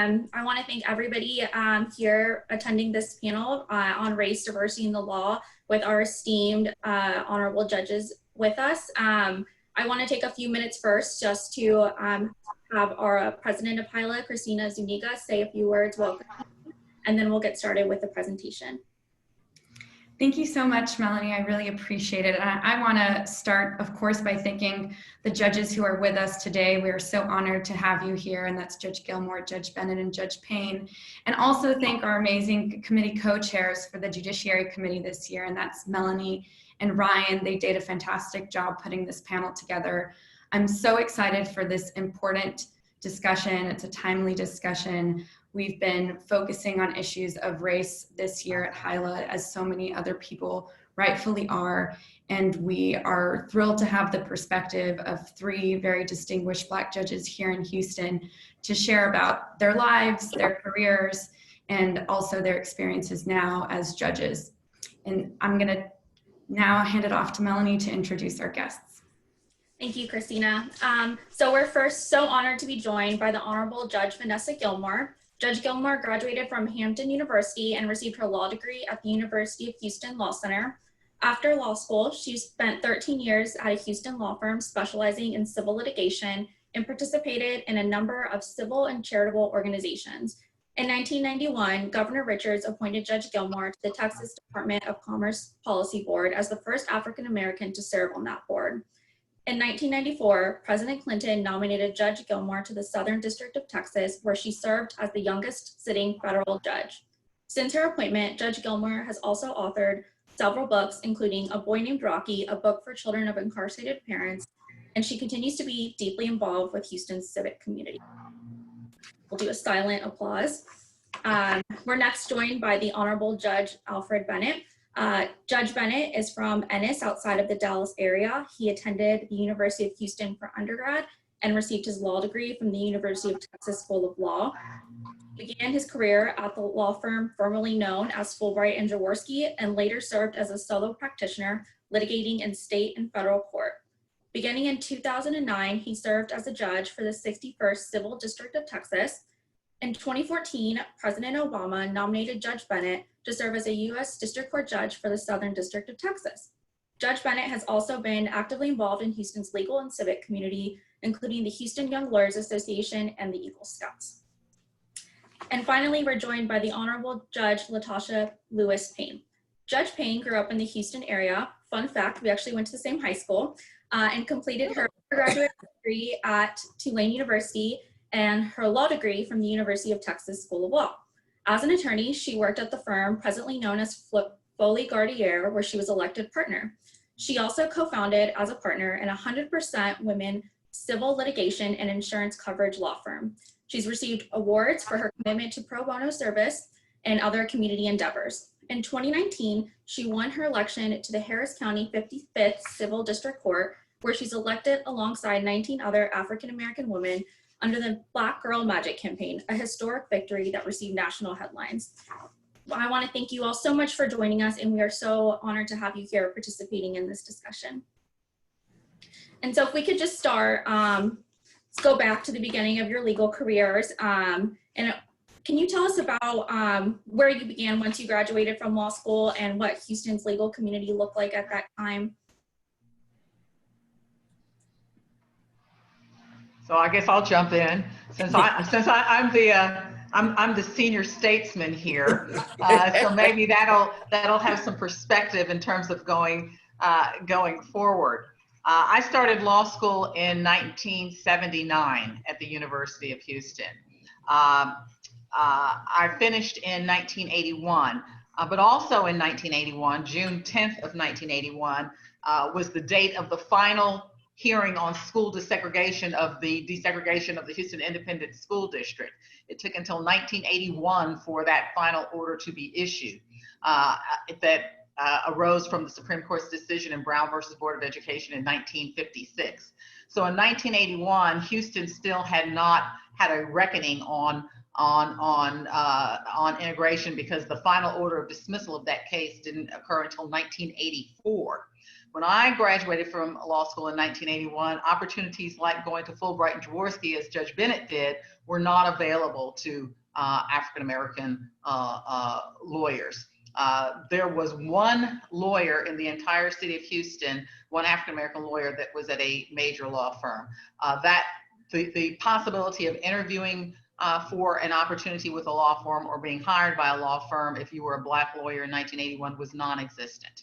I want to thank everybody here attending this panel on race, diversity, and the law with our esteemed honorable judges with us. I want to take a few minutes first just to have our president of HILA, Christina Zuniga, say a few words, welcome, and then we'll get started with the presentation. Thank you so much, Melanie. I really appreciate it. I want to start, of course, by thanking the judges who are with us today. We are so honored to have you here, and that's Judge Gilmore, Judge Bennett, and Judge Payne. And also thank our amazing committee co-chairs for the Judiciary Committee this year, and that's Melanie and Ryan. They did a fantastic job putting this panel together. I'm so excited for this important discussion. It's a timely discussion. We've been focusing on issues of race this year at HILA, as so many other people rightfully are. And we are thrilled to have the perspective of three very distinguished Black judges here in Houston to share about their lives, their careers, and also their experiences now as judges. And I'm gonna now hand it off to Melanie to introduce our guests. Thank you, Christina. So we're first so honored to be joined by the Honorable Judge Vanessa Gilmore. Judge Gilmore graduated from Hampton University and received her law degree at the University of Houston Law Center. After law school, she spent 13 years at a Houston law firm specializing in civil litigation and participated in a number of civil and charitable organizations. In 1991, Governor Richards appointed Judge Gilmore to the Texas Department of Commerce Policy Board as the first African American to serve on that board. In 1994, President Clinton nominated Judge Gilmore to the Southern District of Texas, where she served as the youngest sitting federal judge. Since her appointment, Judge Gilmore has also authored several books, including A Boy Named Rocky, a book for children of incarcerated parents, and she continues to be deeply involved with Houston's civic community. We'll do a silent applause. We're next joined by the Honorable Judge Alfred Bennett. Judge Bennett is from Ennis, outside of the Dallas area. He attended the University of Houston for undergrad and received his law degree from the University of Texas School of Law. He began his career at the law firm formerly known as Fulbright and Jaworski, and later served as a solo practitioner litigating in state and federal court. Beginning in 2009, he served as a judge for the 61st Civil District of Texas. In 2014, President Obama nominated Judge Bennett to serve as a U.S. District Court judge for the Southern District of Texas. Judge Bennett has also been actively involved in Houston's legal and civic community, including the Houston Young Lawyers Association and the Eagle Scouts. And finally, we're joined by the Honorable Judge Latosha Lewis Payne. Judge Payne grew up in the Houston area. Fun fact, we actually went to the same high school and completed her undergraduate degree at Tulane University and her law degree from the University of Texas School of Law. As an attorney, she worked at the firm presently known as Foley Gardier, where she was elected partner. She also co-founded as a partner in 100% women civil litigation and insurance coverage law firm. She's received awards for her commitment to pro bono service and other community endeavors. In 2019, she won her election to the Harris County 55th Civil District Court, where she's elected alongside 19 other African-American women under the Black Girl Magic campaign, a historic victory that received national headlines. I want to thank you all so much for joining us, and we are so honored to have you here participating in this discussion. And so if we could just start, let's go back to the beginning of your legal careers. And can you tell us about where you began once you graduated from law school and what Houston's legal community looked like at that time? So I guess I'll jump in since I'm the senior statesman here. So maybe that'll have some perspective in terms of going forward. I started law school in 1979 at the University of Houston. I finished in 1981, but also in 1981, June 10th of 1981 was the date of the final hearing on school desegregation of the Houston Independent School District. It took until 1981 for that final order to be issued. That arose from the Supreme Court's decision in Brown versus Board of Education in 1956. So in 1981, Houston still had not had a reckoning on integration because the final order of dismissal of that case didn't occur until 1984. When I graduated from law school in 1981, opportunities like going to Fulbright and Jaworski, as Judge Bennett did, were not available to African-American lawyers. There was one lawyer in the entire city of Houston, one African-American lawyer that was at a major law firm. The possibility of interviewing for an opportunity with a law firm or being hired by a law firm if you were a Black lawyer in 1981 was non-existent.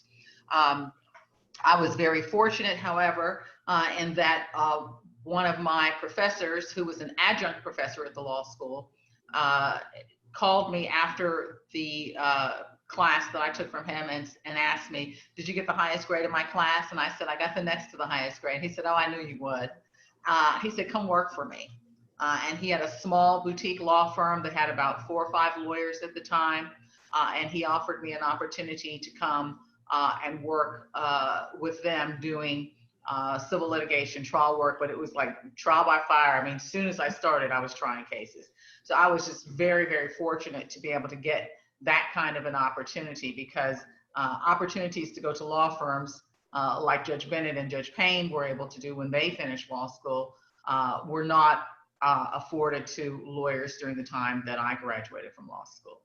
I was very fortunate, however, in that one of my professors, who was an adjunct professor at the law school, called me after the class that I took from him and asked me, "Did you get the highest grade in my class?" And I said, "I got the next to the highest grade." He said, "Oh, I knew you would." He said, "Come work for me." And he had a small boutique law firm that had about 4 or 5 lawyers at the time. And he offered me an opportunity to come and work with them doing civil litigation trial work, but it was like trial by fire. I mean, as soon as I started, I was trying cases. So I was just very, very fortunate to be able to get that kind of an opportunity, because opportunities to go to law firms like Judge Bennett and Judge Payne were able to do when they finished law school were not afforded to lawyers during the time that I graduated from law school.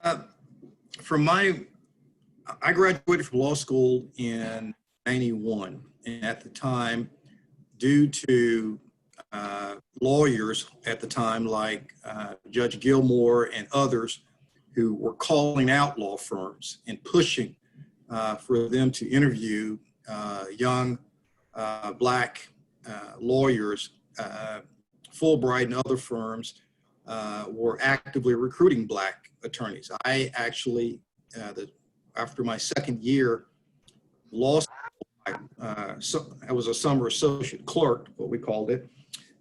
I graduated from law school in '91, and at the time, due to lawyers at the time like Judge Gilmore and others who were calling out law firms and pushing for them to interview young Black lawyers, Fulbright and other firms were actively recruiting Black attorneys. I actually, after my second year law school, I was a summer associate clerk, what we called it,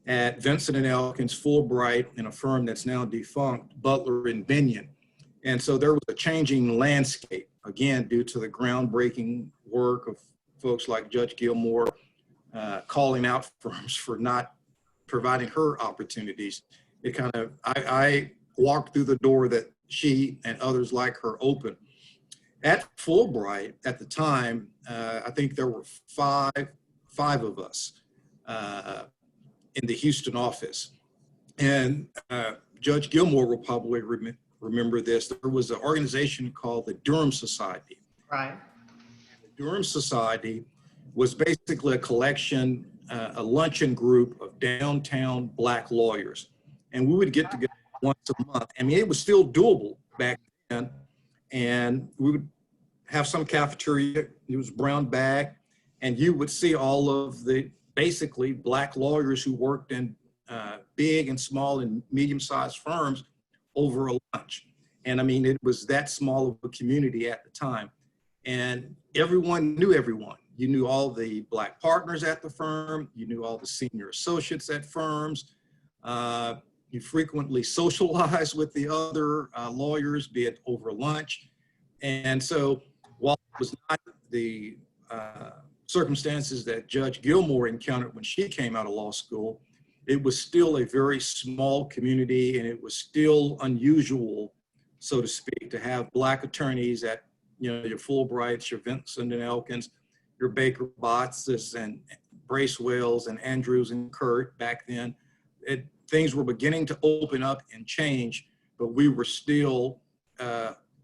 at Vincent and Elkins, Fulbright, and a firm that's now defunct, Butler and Binion. And so there was a changing landscape, again, due to the groundbreaking work of folks like Judge Gilmore, calling out firms for not providing her opportunities. It kind of, I walked through the door that she and others like her opened. At Fulbright at the time, I think there were five of us in the Houston office. And Judge Gilmore will probably remember this. There was an organization called the Durham Society. Right. The Durham Society was basically a collection, a luncheon group of downtown Black lawyers. And we would get together once a month. I mean, it was still doable back then. And we would have some cafeteria, it was brown bag, and you would see all of the basically Black lawyers who worked in big and small and medium-sized firms over a lunch. And I mean, it was that small of a community at the time. And everyone knew everyone. You knew all the Black partners at the firm, you knew all the senior associates at firms. You frequently socialized with the other lawyers, be it over lunch. And so while it was not the circumstances that Judge Gilmore encountered when she came out of law school, it was still a very small community, and it was still unusual, so to speak, to have Black attorneys at, you know, your Fulbrights, your Vincent and Elkins, your Baker Bottses and Bracewells and Andrews and Kurt back then. Things were beginning to open up and change, but we were still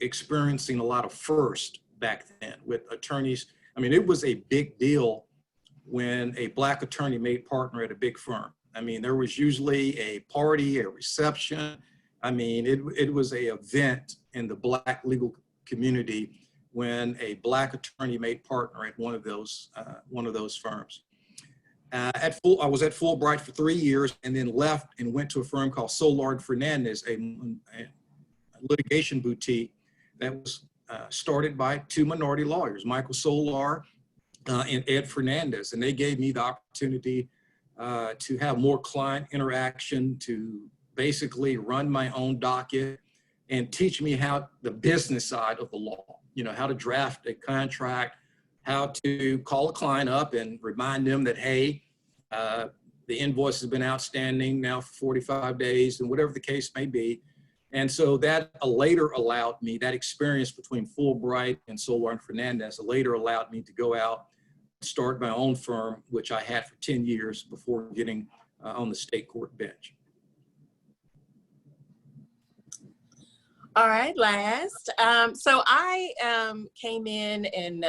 experiencing a lot of first back then with attorneys. I mean, it was a big deal when a Black attorney made partner at a big firm. I mean, there was usually a party, a reception. I mean, it was an event in the Black legal community when a Black attorney made partner at one of those firms. I was at Fulbright for 3 years and then left and went to a firm called Solar Fernandez, a litigation boutique that was started by 2 minority lawyers, Michael Solar and Ed Fernandez. And they gave me the opportunity to have more client interaction, to basically run my own docket and teach me how the business side of the law, you know, how to draft a contract, how to call a client up and remind them that, hey, the invoice has been outstanding now for 45 days and whatever the case may be. And so that later allowed me, that experience between Fulbright and Solar and Fernandez later allowed me to go out and start my own firm, which I had for 10 years before getting on the state court bench. All right, last. So I came in and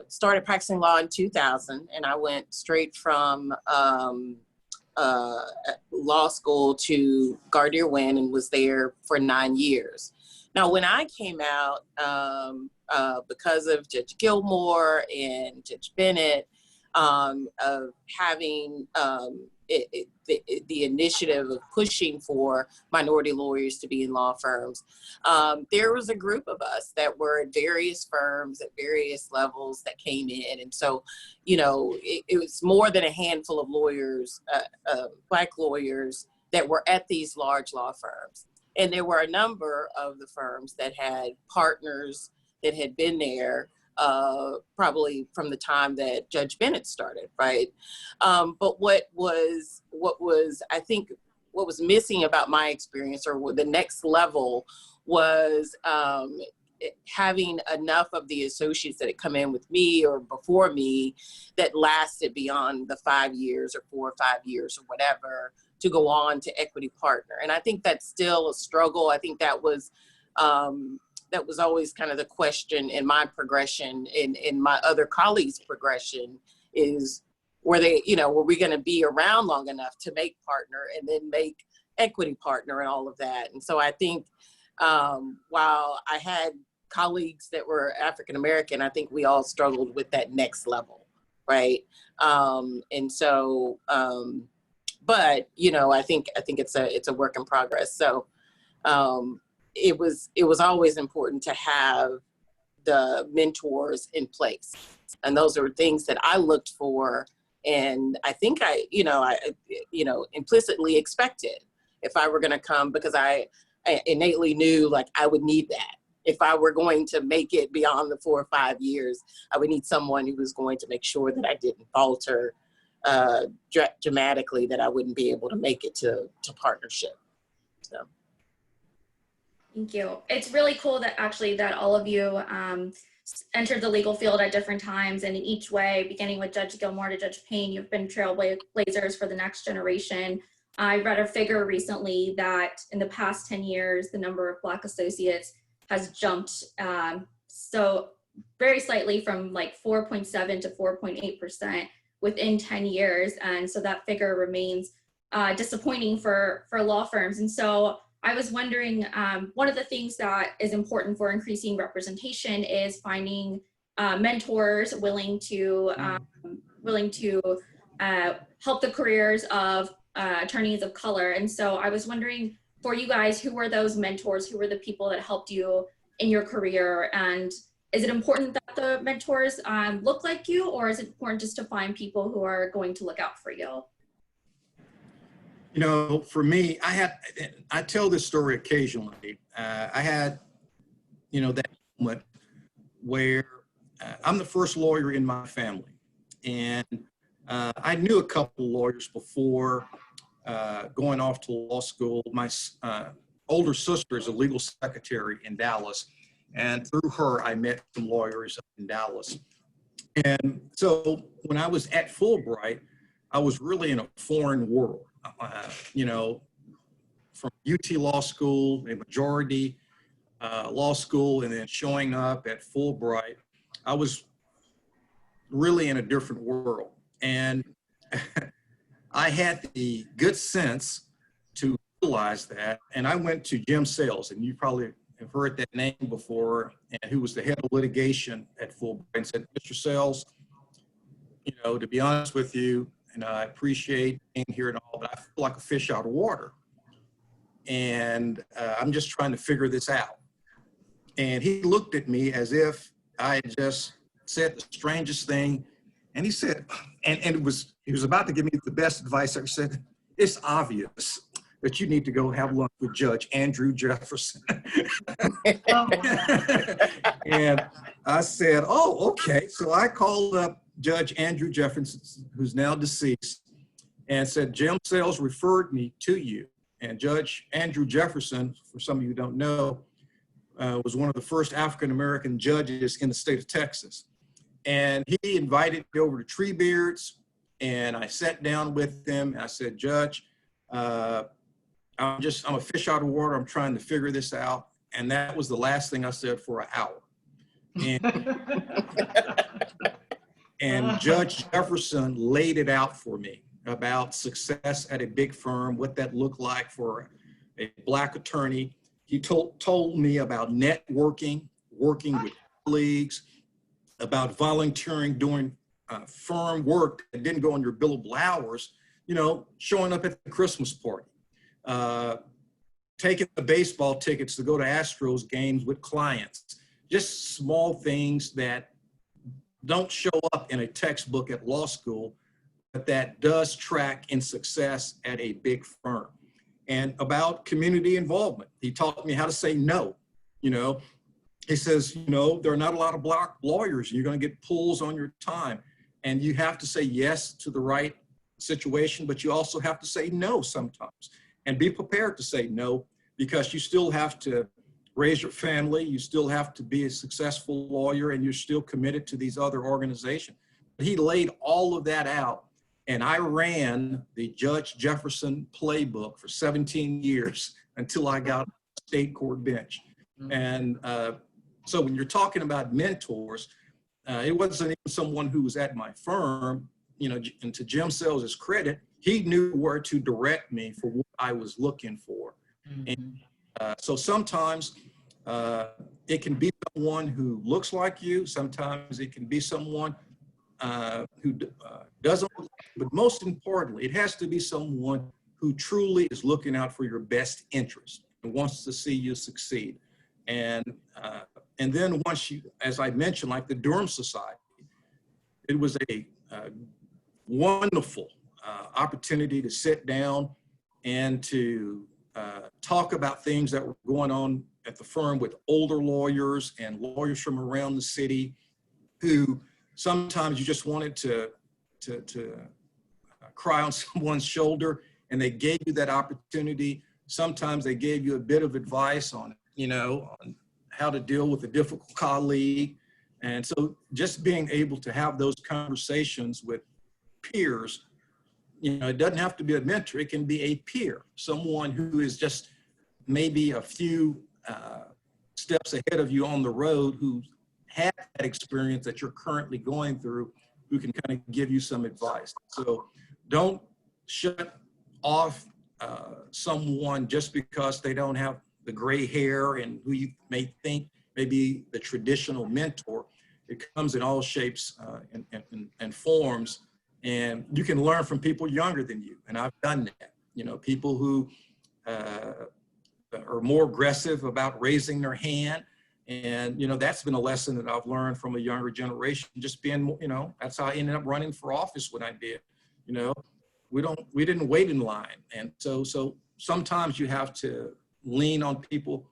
started practicing law in 2000, and I went straight from law school to Gardner-Wynn and was there for 9 years. Now, when I came out, because of Judge Gilmore and Judge Bennett, of having the initiative of pushing for minority lawyers to be in law firms, there was a group of us that were at various firms at various levels that came in. And so, you know, it was more than a handful of lawyers, Black lawyers that were at these large law firms. And there were a number of the firms that had partners that had been there probably from the time that Judge Bennett started, right? But what was I think what was missing about my experience, or the next level, was having enough of the associates that had come in with me or before me that lasted beyond the 5 years or 4 or 5 years or whatever to go on to equity partner. And I think that's still a struggle. I think that was always kind of the question in my progression, in my other colleagues' progression, is were we going to be around long enough to make partner and then make equity partner and all of that. And so I think while I had colleagues that were African American, I think we all struggled with that next level, right? And so, but you know, I think it's a work in progress. So it was always important to have the mentors in place, and those are things that I looked for, and I think I implicitly expected if I were going to come, because I innately knew like I would need that. If I were going to make it beyond the 4 or 5 years, I would need someone who was going to make sure that I didn't falter dramatically, that I wouldn't be able to make it to partnership. So. Thank you. It's really cool that all of you entered the legal field at different times, and in each way, beginning with Judge Gilmore to Judge Payne, you've been trailblazers for the next generation. I read a figure recently that in the past 10 years, the number of Black associates has jumped so very slightly from like 4.7 to 4.8% within 10 years. And so that figure remains disappointing for law firms. And so I was wondering, one of the things that is important for increasing representation is finding mentors willing to help the careers of attorneys of color. And so I was wondering, for you guys, who were those mentors? Who were the people that helped you in your career? And is it important that the mentors look like you, or is it important just to find people who are going to look out for you? You know, for me, I tell this story occasionally. I had, that moment where I'm the first lawyer in my family. And I knew a couple of lawyers before going off to law school. My older sister is a legal secretary in Dallas. And through her, I met some lawyers in Dallas. And so when I was at Fulbright, I was really in a foreign world. From UT Law School, a majority law school, and then showing up at Fulbright, I was really in a different world. And I had the good sense to realize that. And I went to Jim Sales, and you probably have heard that name before, and who was the head of litigation at Fulbright, and said, Mr. Sales, to be honest with you, and I appreciate being here and all, but I feel like a fish out of water. And I'm just trying to figure this out. And he looked at me as if I had just said the strangest thing. And he said, and he was about to give me the best advice I ever said, it's obvious that you need to go have lunch with Judge Andrew Jefferson. And I said, oh, okay. So I called up Judge Andrew Jefferson, who's now deceased, and said, Jim Sales referred me to you. And Judge Andrew Jefferson, for some of you who don't know, was one of the first African-American judges in the state of Texas. And he invited me over to Treebeards, and I sat down with him and I said, Judge, I'm a fish out of water. I'm trying to figure this out. And that was the last thing I said for an hour. And Judge Jefferson laid it out for me about success at a big firm, what that looked like for a Black attorney. He told me about networking, working with colleagues, about volunteering, doing firm work that didn't go on your billable hours, you know, showing up at the Christmas party, taking the baseball tickets to go to Astros games with clients, just small things that don't show up in a textbook at law school, but that does track in success at a big firm. And about community involvement. He taught me how to say no. You know, he says, you know, there are not a lot of Black lawyers, and you're going to get pulls on your time. And you have to say yes to the right situation, but you also have to say no sometimes. And be prepared to say no, because you still have to raise your family, you still have to be a successful lawyer, and you're still committed to these other organizations. But he laid all of that out. And I ran the Judge Jefferson playbook for 17 years until I got on the state court bench. And so when you're talking about mentors, it wasn't even someone who was at my firm, you know, and to Jim Sells' credit, he knew where to direct me for what I was looking for. And so sometimes it can be someone who looks like you. Sometimes it can be someone who doesn't, but most importantly, it has to be someone who truly is looking out for your best interest and wants to see you succeed. And then once you, as I mentioned, like the Durham Society, it was a wonderful opportunity to sit down and to talk about things that were going on at the firm with older lawyers and lawyers from around the city who sometimes you just wanted to cry on someone's shoulder, and they gave you that opportunity. Sometimes they gave you a bit of advice on, you know, on how to deal with a difficult colleague. And so just being able to have those conversations with peers, you know, it doesn't have to be a mentor, it can be a peer, someone who is just maybe a few steps ahead of you on the road, who had that experience that you're currently going through, who can kind of give you some advice. So don't shut off someone just because they don't have the gray hair and who you may think may be the traditional mentor. It comes in all shapes and forms, and you can learn from people younger than you. And I've done that. You know, people who are more aggressive about raising their hand. And, you know, that's been a lesson that I've learned from a younger generation, just being, you know, that's how I ended up running for office when I did. You know, we didn't wait in line. And so sometimes you have to lean on people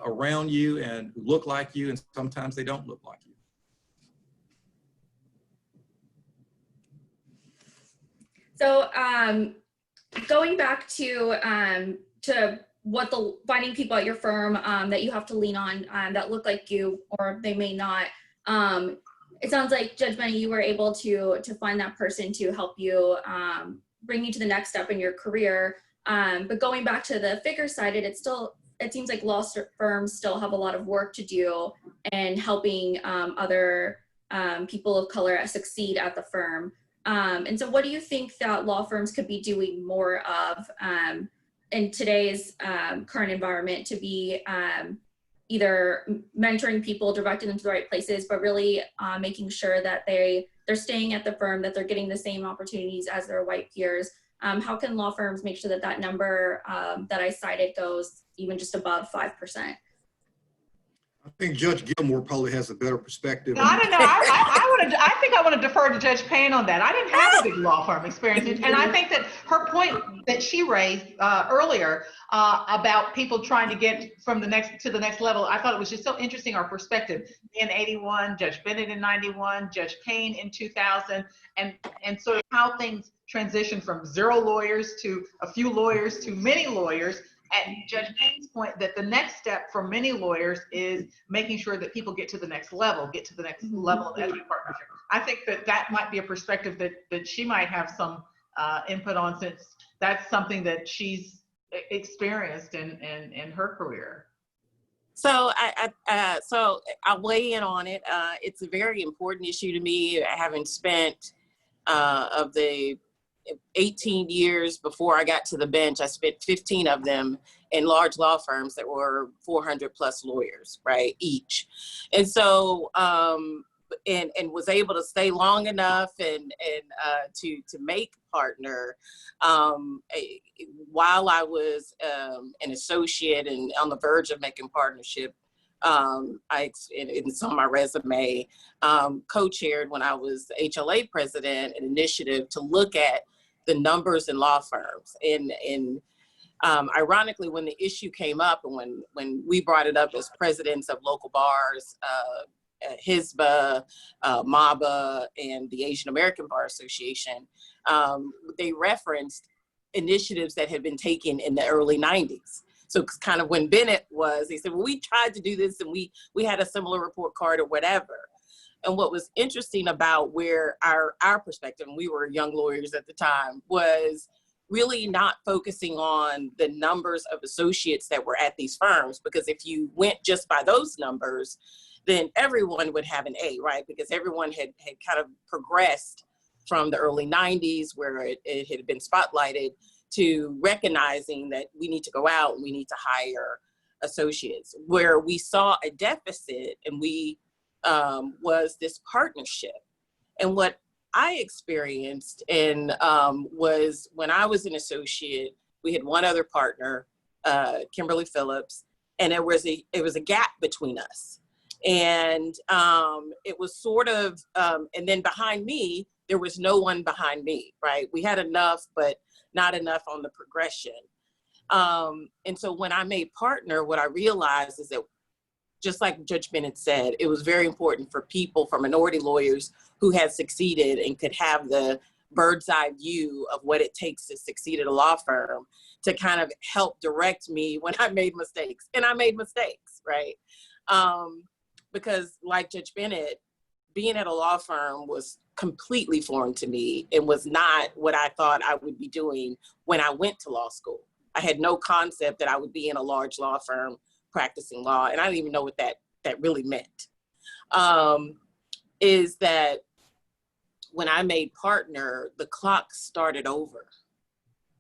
around you and who look like you, and sometimes they don't look like you. So going back to what the finding people at your firm that you have to lean on that look like you, or they may not. It sounds like, Judge Bennett, you were able to find that person to help you bring you to the next step in your career. But going back to the figure sided, it seems like law firms still have a lot of work to do in helping other people of color succeed at the firm. And so what do you think that law firms could be doing more of in today's current environment to be either mentoring people, directing them to the right places, but really making sure that they're staying at the firm, that they're getting the same opportunities as their white peers? How can law firms make sure that that number that I cited goes even just above 5%? I think Judge Gilmore probably has a better perspective. No, I don't know. I think I want to defer to Judge Payne on that. I didn't have a big law firm experience. And I think that her point that she raised earlier about people trying to get from the next to the next level, I thought it was just so interesting, our perspective. In 81, Judge Bennett in 91, Judge Payne in 2000, and sort of how things transition from 0 lawyers to a few lawyers to many lawyers. And Judge Payne's point that the next step for many lawyers is making sure that people get to the next level, of equity partnership. I think that might be a perspective that she might have some input on, since that's something that she's experienced in her career. So so I'll weigh in on it. It's a very important issue to me, having spent of the 18 years before I got to the bench, I spent 15 of them in large law firms that were 400 plus lawyers, right, each. And so, and was able to stay long enough and to make partner while I was an associate and on the verge of making partnership. It's on my resume, co-chaired when I was the HLA president, an initiative to look at the numbers in law firms. And ironically, when the issue came up and when we brought it up as presidents of local bars, HISBA, MABA, and the Asian American Bar Association, they referenced initiatives that had been taken in the early 90s. So kind of when Bennett was, they said, well, we tried to do this and we had a similar report card or whatever. And what was interesting about where our perspective, and we were young lawyers at the time, was really not focusing on the numbers of associates that were at these firms. Because if you went just by those numbers, then everyone would have an A, right? Because everyone had kind of progressed from the early 90s, where it had been spotlighted, to recognizing that we need to go out and we need to hire associates. Where we saw a deficit, and we was this partnership. And what I experienced was when I was an associate, we had one other partner, Kimberly Phillips, and it was a gap between us. And it was sort of, and then behind me, there was no one behind me, right? We had enough, but not enough on the progression. And so when I made partner, what I realized is that, just like Judge Bennett said, it was very important for people, for minority lawyers who had succeeded and could have the bird's eye view of what it takes to succeed at a law firm, to kind of help direct me when I made mistakes. And I made mistakes, right? Because like Judge Bennett, being at a law firm was completely foreign to me and was not what I thought I would be doing when I went to law school. I had no concept that I would be in a large law firm practicing law, and I didn't even know what that really meant. Is that when I made partner, the clock started over.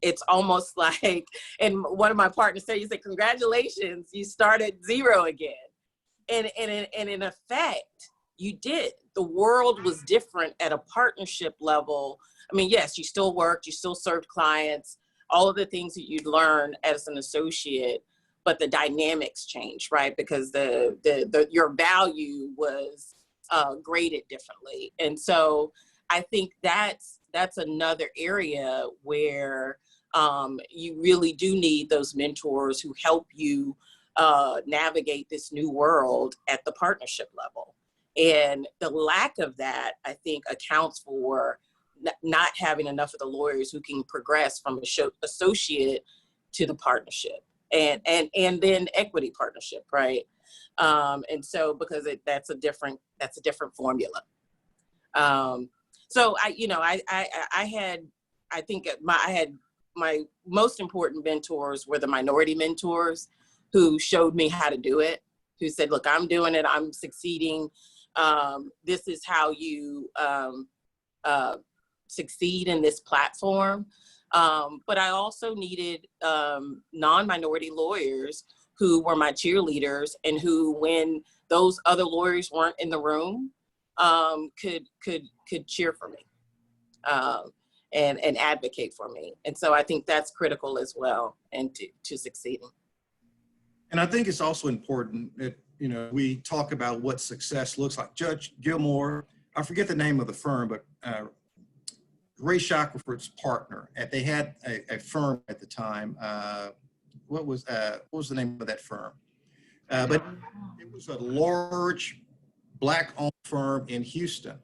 It's almost like, and one of my partners said, you said, congratulations, you started 0 again. And in effect, you did. The world was different at a partnership level. I mean, yes, you still worked, you still served clients, all of the things that you'd learn as an associate, but the dynamics changed, right? Because your value was graded differently. And so I think that's another area where you really do need those mentors who help you navigate this new world at the partnership level. And the lack of that, I think, accounts for not having enough of the lawyers who can progress from associate to the partnership and then equity partnership, right? And so because that's a different formula. So I had my most important mentors were the minority mentors who showed me how to do it, who said, look, I'm doing it, I'm succeeding. This is how you succeed in this platform. But I also needed non-minority lawyers who were my cheerleaders and who, when those other lawyers weren't in the room, could cheer for me and advocate for me. And so I think that's critical as well, and to succeeding. And I think it's also important that, we talk about what success looks like. Judge Gilmore, I forget the name of the firm, but Ray Shackelford's partner, they had a firm at the time. What was the name of that firm? But it was a large Black-owned firm in Houston.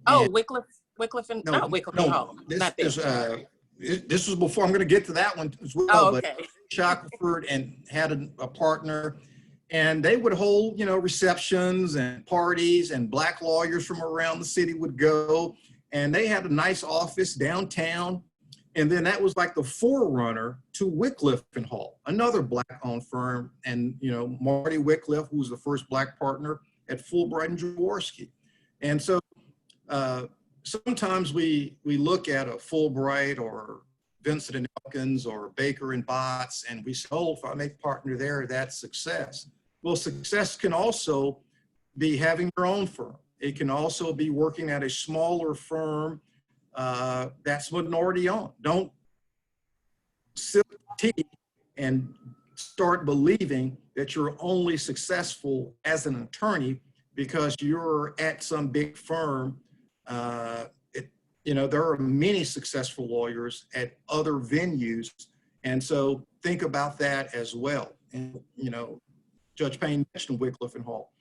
Oh, Wycliffe Wycliffe and, No, not Wycliffe and Hall. Not this there. this was before. I'm going to get to that one as well. Oh, But okay. Shackelford and had a partner, and they would hold, receptions and parties, and black lawyers from around the city would go, and they had a nice office downtown. And then that was like the forerunner to Wycliffe and Hall, another black-owned firm. And, Marty Wycliffe, who was the first black partner at Fulbright and Jaworski. And so sometimes we look at a Fulbright or Vincent and Elkins or Baker and Botts, and we say, oh, if I make partner there, that's success. Well, success can also be having your own firm. It can also be working at a smaller firm that's minority owned. Don't sip tea and start believing that you're only successful as an attorney because you're at some big firm. There are many successful lawyers at other venues. And so think about that as well. And, Judge Payne mentioned Wycliffe and Hall.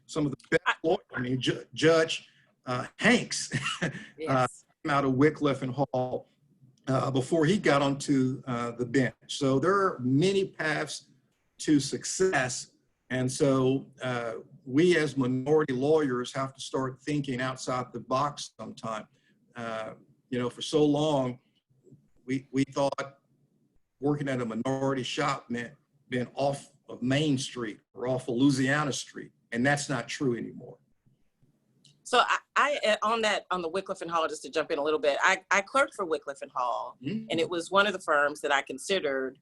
Some of the best lawyers, Judge Hanks, Yes. out of Wycliffe and Hall before he got onto the bench. So there are many paths to success. And so we as minority lawyers have to start thinking outside the box sometime. For so long, we thought working at a minority shop meant being off of Main Street or off of Louisiana Street. And that's not true anymore. So I on the Wycliffe and Hall, just to jump in a little bit, I clerked for Wycliffe and Hall, and it was one of the firms that I considered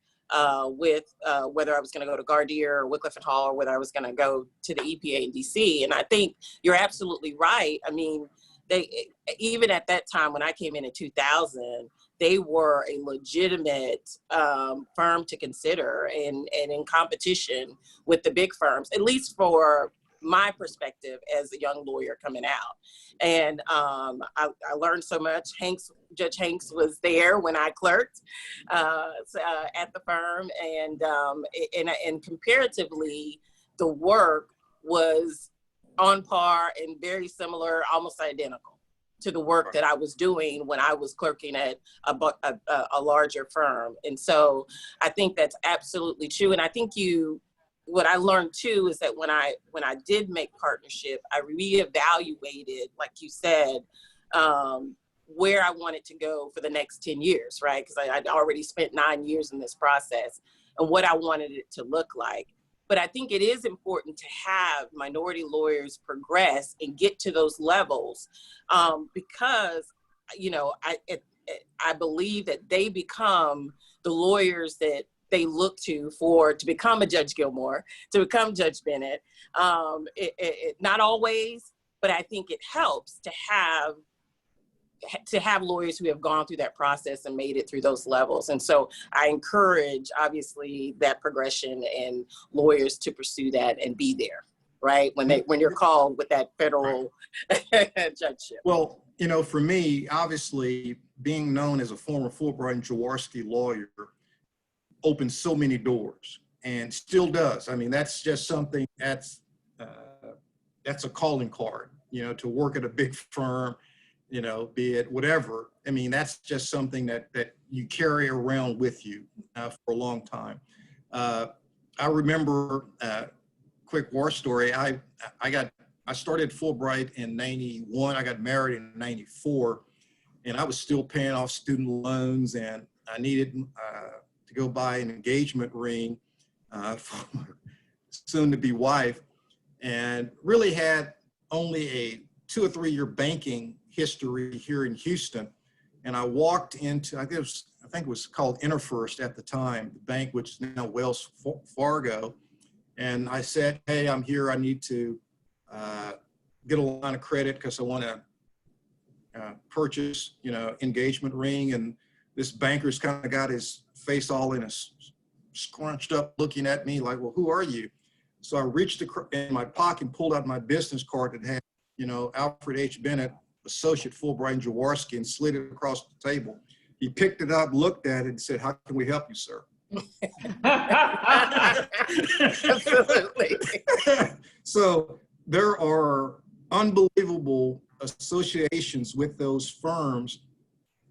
with whether I was going to go to Gardner or Wycliffe and Hall, or whether I was going to go to the EPA in DC. And I think you're absolutely right. I mean, they, even at that time when I came in 2000, they were a legitimate firm to consider and in competition with the big firms, at least for my perspective as a young lawyer coming out. And I learned so much. Judge Hanks was there when I clerked at the firm, and comparatively, the work was on par and very similar, almost identical to the work that I was doing when I was clerking at a larger firm. And so I think that's absolutely true. And I think what I learned too is that when I did make partnership, I reevaluated, like you said, where I wanted to go for the next 10 years, right? Because I'd already spent 9 years in this process, and what I wanted it to look like. But I think it is important to have minority lawyers progress and get to those levels because, I believe that they become the lawyers that they look to become a Judge Gilmore, to become Judge Bennett. Not always, but I think it helps to have lawyers who have gone through that process and made it through those levels. And so I encourage, obviously, that progression and lawyers to pursue that and be there, right? When you're called with that federal judgeship. Well, for me, obviously, being known as a former Fulbright and Jaworski lawyer opened so many doors, and still does. I mean, that's just something that's a calling card, to work at a big firm, be it whatever. I mean, that's just something that you carry around with you for a long time. I remember, quick war story. I started Fulbright in 91. I got married in 94, and I was still paying off student loans, and I needed to go buy an engagement ring for my soon-to-be wife, and really had only a 2 or 3 year banking history here in Houston. And I walked into, I think it was called InterFirst at the time, the bank, which is now Wells Fargo. And I said, hey, I'm here. I need to get a line of credit because I want to purchase, engagement ring. And this banker's kind of got his face all in a scrunched up looking at me like, well, who are you? So I reached in my pocket and pulled out my business card that had, Alfred H. Bennett, Associate Fulbright and Jaworski, and slid it across the table. He picked it up, looked at it, and said, how can we help you, sir? Absolutely. So there are unbelievable associations with those firms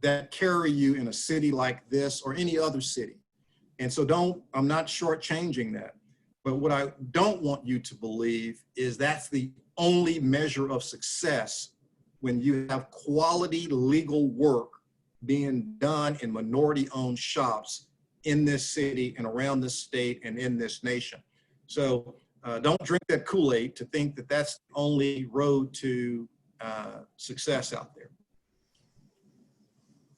that carry you in a city like this or any other city. And so I'm not shortchanging that. But what I don't want you to believe is that's the only measure of success when you have quality legal work being done in minority-owned shops in this city and around this state and in this nation. So don't drink that Kool-Aid to think that that's the only road to success out there.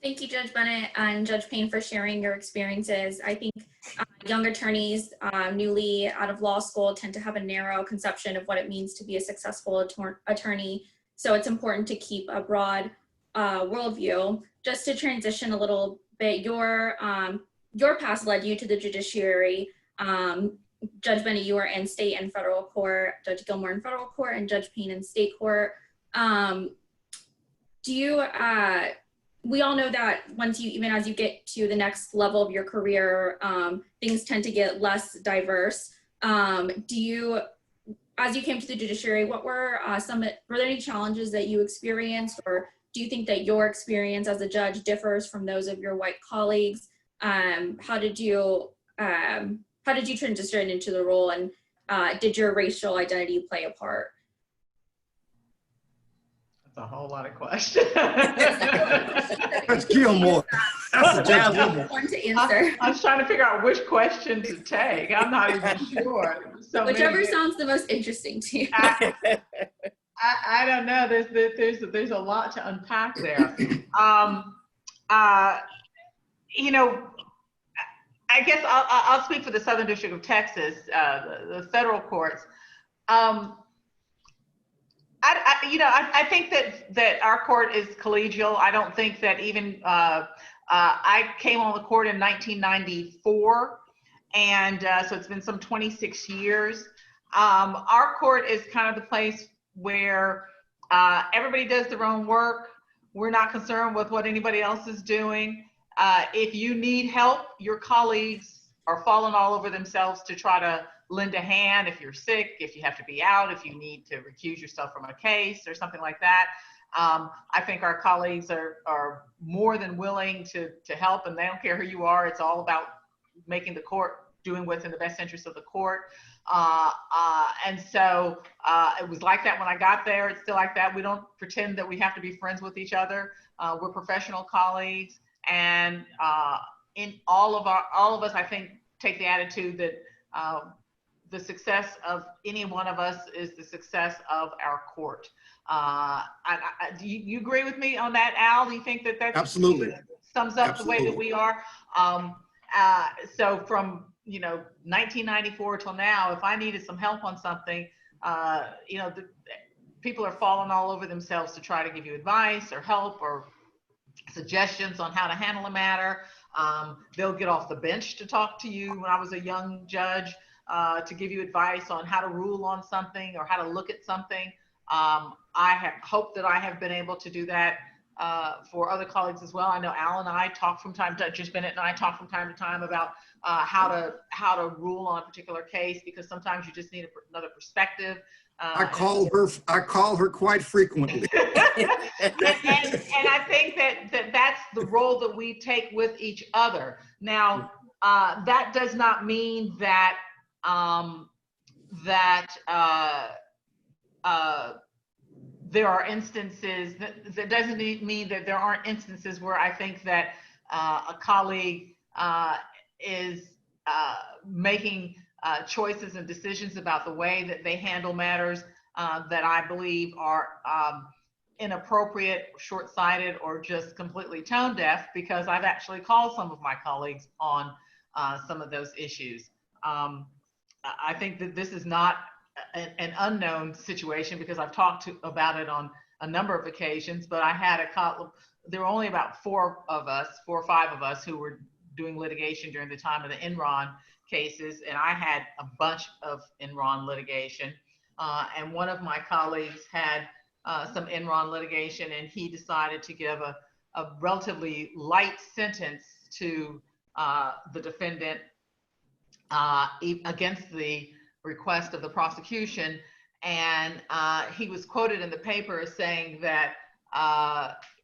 Thank you, Judge Bennett and Judge Payne, for sharing your experiences. I think young attorneys newly out of law school tend to have a narrow conception of what it means to be a successful attorney. So it's important to keep a broad worldview. Just to transition a little bit, your past led you to the judiciary. Judge Bennett, you were in state and federal court, Judge Gilmore in federal court, and Judge Payne in state court. We all know that even as you get to the next level of your career, things tend to get less diverse. As you came to the judiciary, what were were there any challenges that you experienced, or do you think that your experience as a judge differs from those of your white colleagues? How did you transition into the role, and did your racial identity play a part? That's a whole lot of questions. Judge Gilmore. That's a Judge Gilmore. One to answer. I was trying to figure out which question to take. I'm not even sure. So whichever sounds the most interesting to you. I don't know. There's a lot to unpack there. You know, I guess I'll speak for the Southern District of Texas, the federal courts. I think that our court is collegial. I don't think that even I came on the court in 1994, and so it's been some 26 years. Our court is kind of the place where everybody does their own work. We're not concerned with what anybody else is doing. If you need help, your colleagues are falling all over themselves to try to lend a hand. If you're sick, if you have to be out, if you need to recuse yourself from a case or something like that. I think our colleagues are more than willing to help, and they don't care who you are. It's all about making the court doing what's in the best interest of the court. And so it was like that when I got there. It's still like that. We don't pretend that we have to be friends with each other. We're professional colleagues, and in all of us, I think, take the attitude that the success of any one of us is the success of our court. Do you agree with me on that, Al? Do you think that that Absolutely sums up Absolutely. the way that we are? So from 1994 till now, if I needed some help on something, people are falling all over themselves to try to give you advice or help or suggestions on how to handle a matter. They'll get off the bench to talk to you. When I was a young judge, to give you advice on how to rule on something or how to look at something. I have hoped that I have been able to do that for other colleagues as well. I know Al and I talk from time to time, Judge Bennett and I talk from time to time about how to rule on a particular case, because sometimes you just need another perspective. I call her quite frequently. and I think that's the role that we take with each other. Now, that does not mean that there are instances that doesn't mean that there aren't instances where I think that a colleague is making choices and decisions about the way that they handle matters that I believe are inappropriate, short-sighted, or just completely tone deaf, because I've actually called some of my colleagues on some of those issues. I think that this is not an unknown situation, because I've talked about it on a number of occasions, but I had there were only about 4 or 5 of us who were doing litigation during the time of the Enron cases, and I had a bunch of Enron litigation. And one of my colleagues had some Enron litigation, and he decided to give a relatively light sentence to the defendant against the request of the prosecution. And he was quoted in the paper as saying that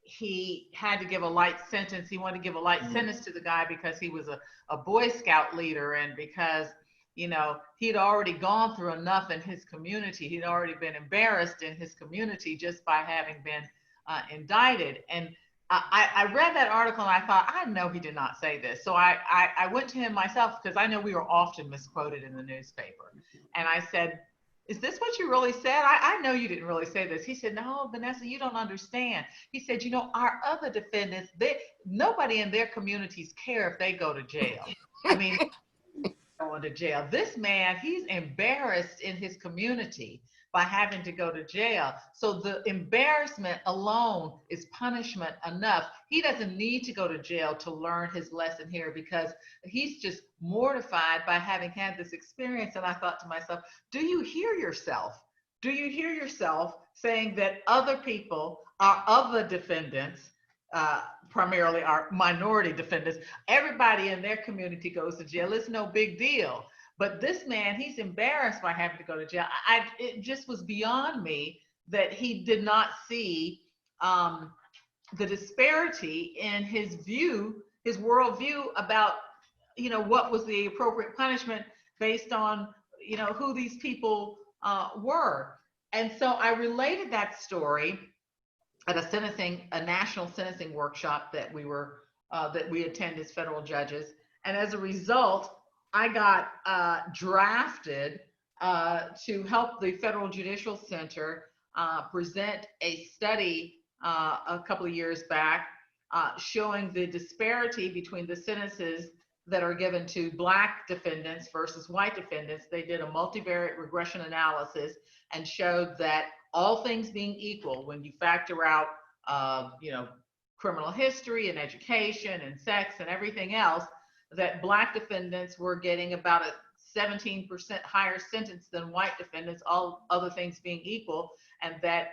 he had to give a light sentence. He wanted to give a light sentence to the guy because he was a Boy Scout leader, and because, you know, he'd already gone through enough in his community. He'd already been embarrassed in his community just by having been indicted. And I read that article and I thought, I know he did not say this. So I went to him myself, because I know we were often misquoted in the newspaper. And I said, is this what you really said? I know you didn't really say this. He said, no, Vanessa, you don't understand. He said, you know, our other defendants, nobody in their communities care if they go to jail. I mean, going to jail. This man, he's embarrassed in his community by having to go to jail. So the embarrassment alone is punishment enough. He doesn't need to go to jail to learn his lesson here, because he's just mortified by having had this experience. And I thought to myself, do you hear yourself? Do you hear yourself saying that other people, our other defendants, primarily our minority defendants, everybody in their community goes to jail. It's no big deal. But this man, he's embarrassed by having to go to jail. It just was beyond me that he did not see the disparity in his view, his worldview about, you know, what was the appropriate punishment based on, you know, who these people were. And so I related that story at a national sentencing workshop that we attend as federal judges. And as a result, I got drafted to help the Federal Judicial Center present a study a couple of years back showing the disparity between the sentences that are given to Black defendants versus white defendants. They did a multivariate regression analysis and showed that all things being equal, when you factor out, you know, criminal history and education and sex and everything else, that Black defendants were getting about a 17% higher sentence than white defendants, all other things being equal. And that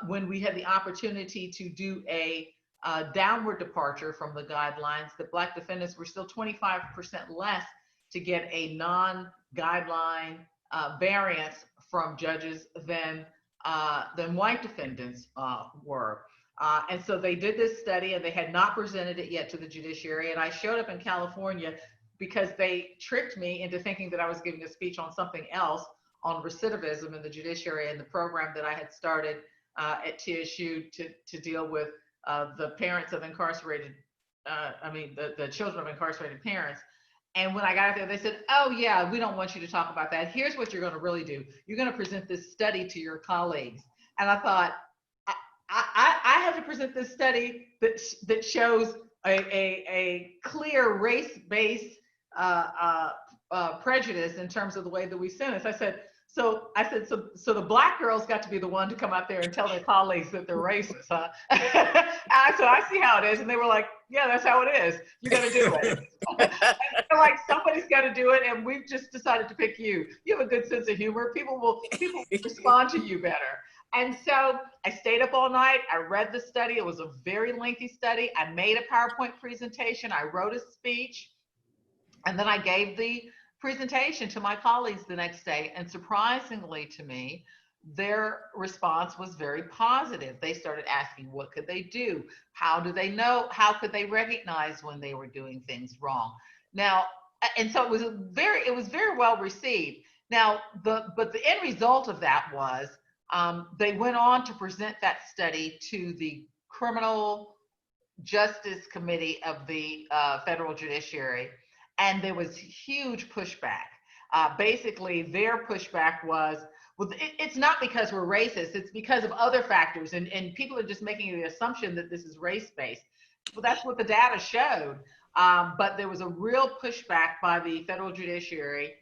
when we had the opportunity to do a downward departure from the guidelines, that Black defendants were still 25% less to get a non-guideline variance from judges than white defendants were. And so they did this study, and they had not presented it yet to the judiciary. And I showed up in California because they tricked me into thinking that I was giving a speech on something else, on recidivism in the judiciary and the program that I had started at TSU to deal with the parents of incarcerated, the children of incarcerated parents. And when I got out there, they said, oh yeah, we don't want you to talk about that. Here's what you're going to really do. You're going to present this study to your colleagues. And I thought, I have to present this study that shows a clear race-based prejudice in terms of the way that we sentence. I said, so the Black girls got to be the one to come out there and tell their colleagues that they're racist, huh? So I see how it is. And they were like, yeah, that's how it is. You got to do it. And they're like, somebody's got to do it. And we've just decided to pick you. You have a good sense of humor. People will respond to you better. And so I stayed up all night. I read the study. It was a very lengthy study. I made a PowerPoint presentation. I wrote a speech. And then I gave the presentation to my colleagues the next day. And surprisingly to me, their response was very positive. They started asking, what could they do? How do they know? How could they recognize when they were doing things wrong? Now, and so it was very well received. Now, but the end result of that was, they went on to present that study to the Criminal Justice Committee of the Federal Judiciary, and there was huge pushback. Basically, their pushback was, well, it's not because we're racist, it's because of other factors, and people are just making the assumption that this is race-based. Well, that's what the data showed, but there was a real pushback by the Federal Judiciary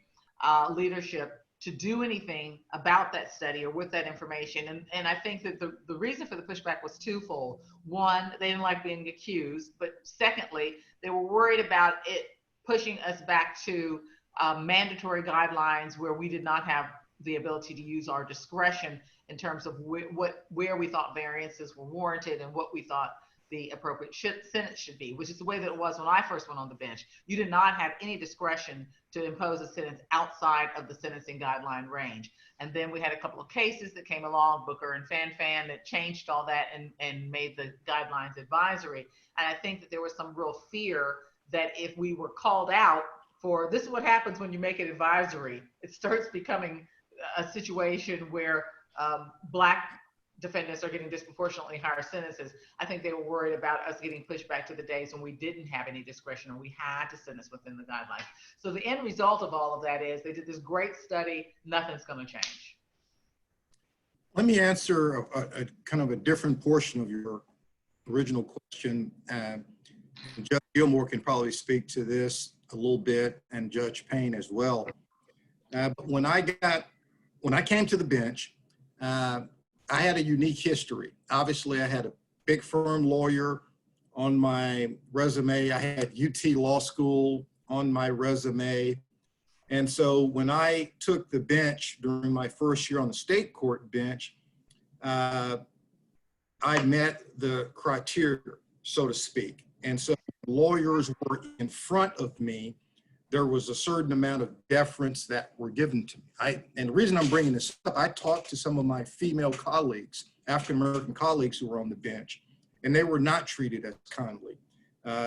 leadership to do anything about that study or with that information. And I think that the reason for the pushback was twofold. One, they didn't like being accused, but secondly, they were worried about it pushing us back to mandatory guidelines where we did not have the ability to use our discretion in terms of where we thought variances were warranted and what we thought the appropriate sentence should be, which is the way that it was when I first went on the bench. You did not have any discretion to impose a sentence outside of the sentencing guideline range. And then we had a couple of cases that came along, Booker and Fan, that changed all that and made the guidelines advisory. And I think that there was some real fear that if we were called out for, this is what happens when you make it advisory, it starts becoming a situation where Black defendants are getting disproportionately higher sentences. I think they were worried about us getting pushed back to the days when we didn't have any discretion and we had to sentence within the guidelines. So the end result of all of that is they did this great study, nothing's going to change. Let me answer a kind of a different portion of your original question. Judge Gilmore can probably speak to this a little bit, and Judge Payne as well. But when I came to the bench, I had a unique history. Obviously, I had a big firm lawyer on my resume. I had UT Law School on my resume. And so when I took the bench during my first year on the state court bench, I met the criteria, so to speak. And so lawyers were in front of me. There was a certain amount of deference that were given to me. And the reason I'm bringing this up, I talked to some of my female colleagues, African-American colleagues who were on the bench, and they were not treated as kindly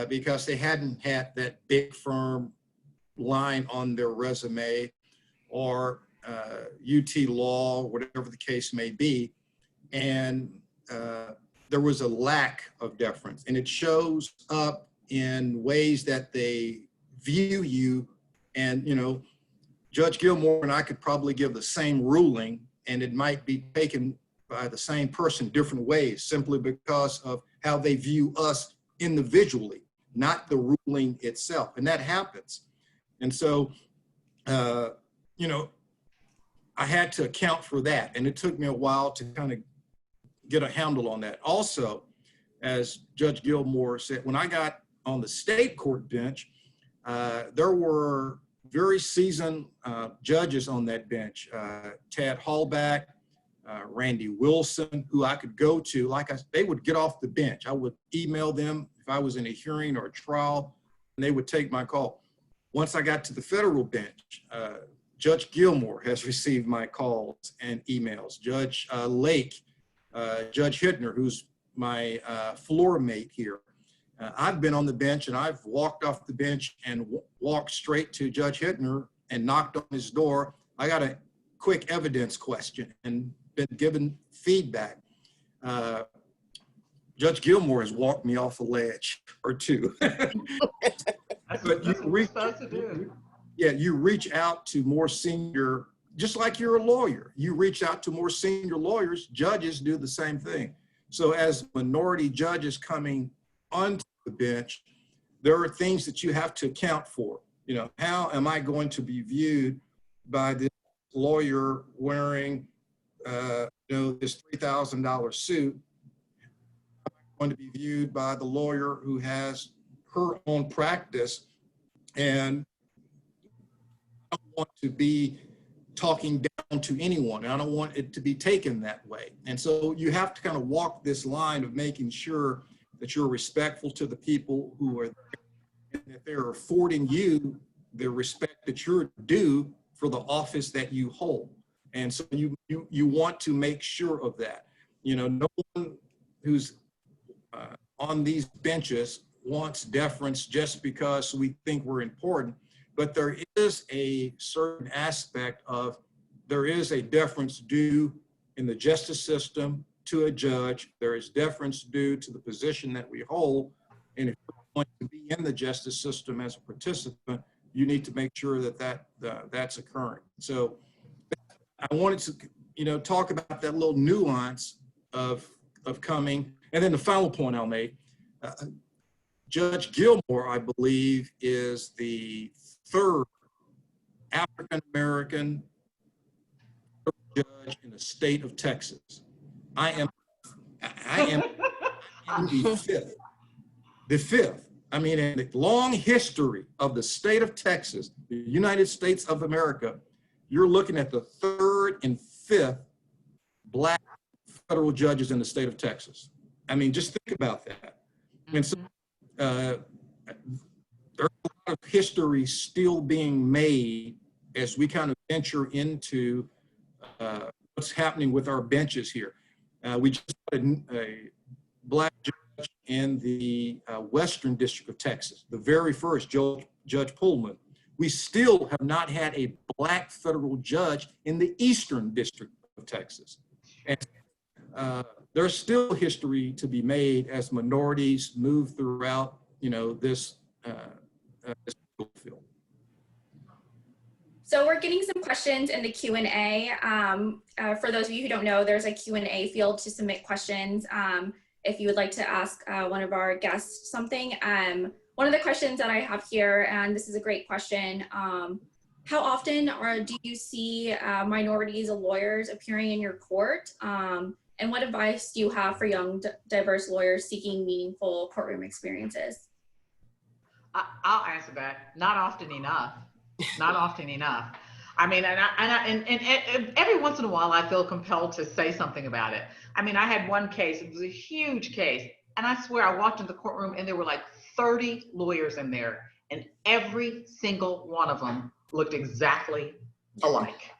because they hadn't had that big firm line on their resume or UT Law, whatever the case may be. And there was a lack of deference, and it shows up in ways that they view you. And, you know, Judge Gilmore and I could probably give the same ruling and it might be taken by the same person different ways simply because of how they view us individually, not the ruling itself. And that happens. And so, you know, I had to account for that. And it took me a while to kind of get a handle on that. Also, as Judge Gilmore said, when I got on the state court bench, there were very seasoned judges on that bench, Tad Hallback, Randy Wilson, who I could go to. They would get off the bench. I would email them if I was in a hearing or a trial, and they would take my call. Once I got to the federal bench, Judge Gilmore has received my calls and emails. Judge Lake, Judge Hittner, who's my floor mate here. I've been on the bench and I've walked off the bench and walked straight to Judge Hittner and knocked on his door. I got a quick evidence question and been given feedback. Judge Gilmore has walked me off a ledge or two. But you reach out to more senior, just like you're a lawyer, you reach out to more senior lawyers. Judges do the same thing. So as minority judges coming onto the bench, there are things that you have to account for. You know, how am I going to be viewed by this lawyer wearing, this $3,000 suit? Am I going to be viewed by the lawyer who has her own practice? And I don't want to be talking down to anyone. I don't want it to be taken that way. And so you have to kind of walk this line of making sure that you're respectful to the people who are there, and that they're affording you the respect that you're due for the office that you hold. And so you want to make sure of that. You know, no one who's on these benches wants deference just because we think we're important, but there is a certain aspect of, there is a deference due in the justice system to a judge. There is deference due to the position that we hold. And if you're going to be in the justice system as a participant, you need to make sure that that's occurring. So I wanted to, you know, talk about that little nuance of coming. And then the final point I'll make, Judge Gilmore, I believe, is the third African-American judge in the state of Texas. I am the fifth. I mean, in the long history of the state of Texas, the United States of America, you're looking at the third and fifth Black federal judges in the state of Texas. I mean, just think about that. And so there's a lot of history still being made as we kind of venture into what's happening with our benches here. We just had a black judge in the Western District of Texas, the very first, Judge Pullman. We still have not had a black federal judge in the Eastern District of Texas. And there's still history to be made as minorities move throughout, this field. So we're getting some questions in the Q&A. For those of you who don't know, there's a Q&A field to submit questions if you would like to ask one of our guests something. One of the questions that I have here, and this is a great question, how often do you see minorities or lawyers appearing in your court? And what advice do you have for young, diverse lawyers seeking meaningful courtroom experiences? I'll answer that. Not often enough. Not often enough. I mean, and every once in a while, I feel compelled to say something about it. I mean, I had one case, it was a huge case, and I swear I walked into the courtroom and there were like 30 lawyers in there, and every single one of them looked exactly alike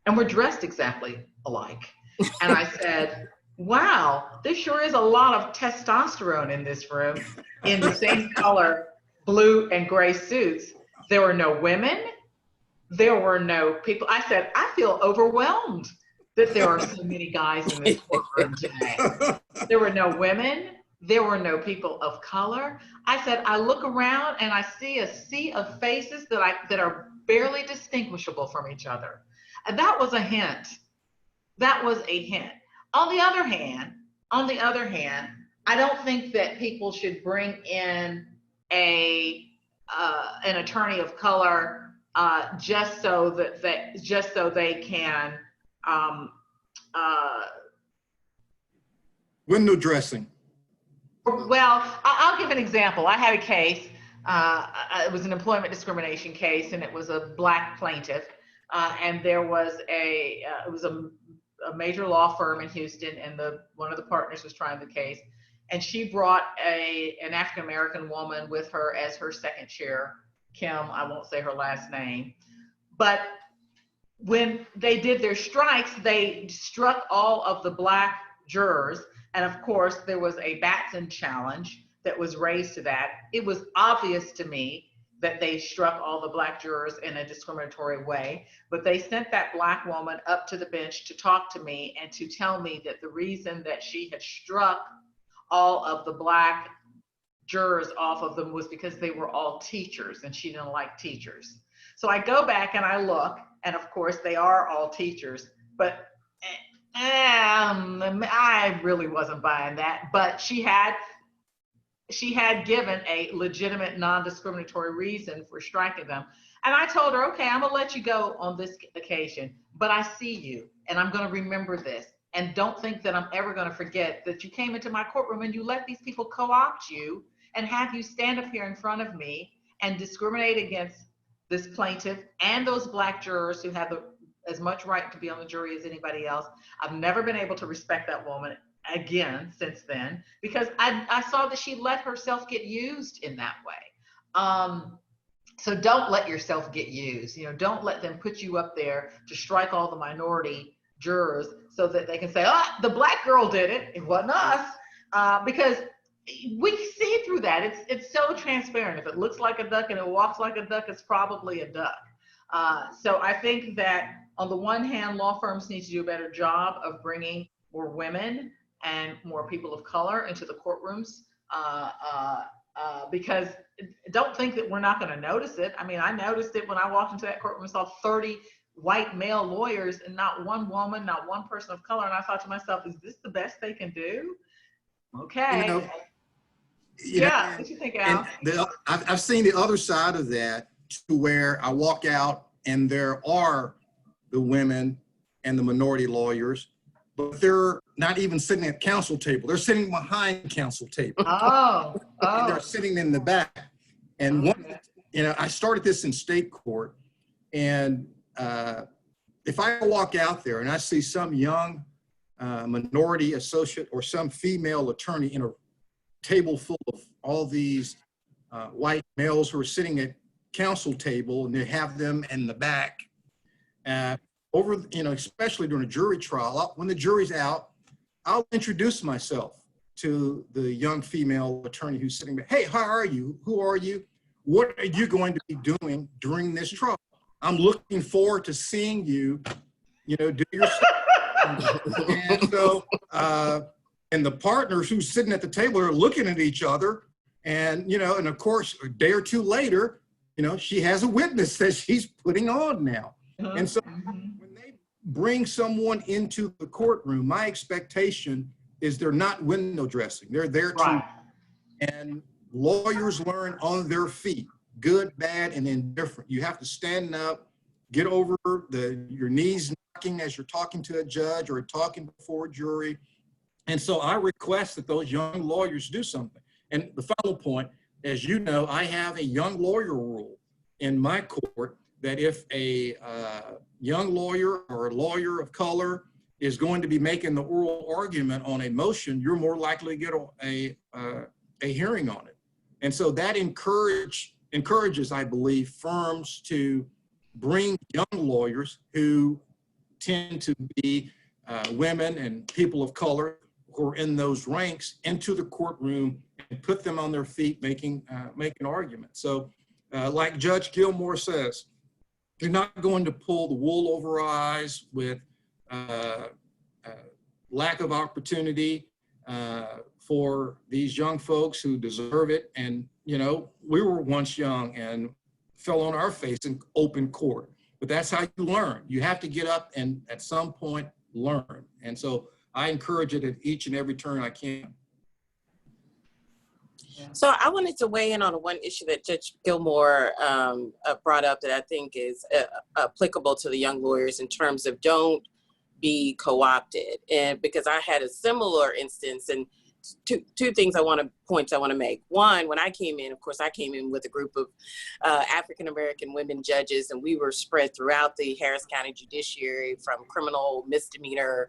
and were dressed exactly alike. And I said, wow, there sure is a lot of testosterone in this room in the same color, blue and gray suits. There were no women. There were no people. I said, I feel overwhelmed that there are so many guys in this courtroom today. There were no women. There were no people of color. I said, I look around and I see a sea of faces that are barely distinguishable from each other. And that was a hint. That was a hint. On the other hand, I don't think that people should bring in an attorney of color just so they can window dressing. Well, I'll give an example. I had a case. It was an employment discrimination case, and it was a black plaintiff. And there was it was a major law firm in Houston, and one of the partners was trying the case. And she brought an African-American woman with her as her second chair, Kim. I won't say her last name. But when they did their strikes, they struck all of the black jurors. And of course, there was a Batson challenge that was raised to that. It was obvious to me that they struck all the black jurors in a discriminatory way, but they sent that black woman up to the bench to talk to me and to tell me that the reason that she had struck all of the black jurors off of them was because they were all teachers and she didn't like teachers. So I go back and I look, and of course they are all teachers, but I really wasn't buying that. But she had given a legitimate non-discriminatory reason for striking them. And I told her, okay, I'm gonna let you go on this occasion, but I see you and I'm gonna remember this. And don't think that I'm ever gonna forget that you came into my courtroom and you let these people co-opt you and have you stand up here in front of me and discriminate against this plaintiff and those black jurors who have as much right to be on the jury as anybody else. I've never been able to respect that woman again since then, because I saw that she let herself get used in that way. So don't let yourself get used. Don't let them put you up there to strike all the minority jurors so that they can say, oh, the black girl did it. It wasn't us. Because we see through that. It's so transparent. If it looks like a duck and it walks like a duck, it's probably a duck. So I think that on the one hand, law firms need to do a better job of bringing more women and more people of color into the courtrooms, because don't think that we're not going to notice it. I mean, I noticed it when I walked into that courtroom and saw 30 white male lawyers and not one woman, not one person of color. And I thought to myself, is this the best they can do? Okay. What you think, Al? I've seen the other side of that, to where I walk out and there are the women and the minority lawyers, but they're not even sitting at counsel table. They're sitting behind counsel table. Oh. And they're sitting in the back. And I started this in state court, and if I walk out there and I see some young minority associate or some female attorney in a table full of all these white males who are sitting at council table, and they have them in the back. Over, especially during a jury trial, when the jury's out, I'll introduce myself to the young female attorney who's sitting there. Hey, how are you? Who are you? What are you going to be doing during this trial? I'm looking forward to seeing you, do your stuff. And so, and the partners who's sitting at the table are looking at each other. And, and of course, a day or two later, she has a witness that she's putting on now. And so when they bring someone into the courtroom, my expectation is they're not window dressing. They're there to, and lawyers learn on their feet, good, bad, and indifferent. You have to stand up, get over your knees knocking as you're talking to a judge or talking before a jury. And so I request that those young lawyers do something. And the final point, as you know, I have a young lawyer rule in my court that if a young lawyer or a lawyer of color is going to be making the oral argument on a motion, you're more likely to get a hearing on it. And so that encourages, I believe, firms to bring young lawyers who tend to be women and people of color who are in those ranks into the courtroom and put them on their feet making arguments. So like Judge Gilmore says, you're not going to pull the wool over our eyes with lack of opportunity for these young folks who deserve it. And, we were once young and fell on our face in open court, but that's how you learn. You have to get up and at some point learn. And so I encourage it at each and every turn I can. So I wanted to weigh in on one issue that Judge Gilmore brought up that I think is applicable to the young lawyers in terms of don't be co-opted. And because I had a similar instance, and two things points I want to make. One, when I came in, of course, I came in with a group of African-American women judges, and we were spread throughout the Harris County judiciary from criminal, misdemeanor,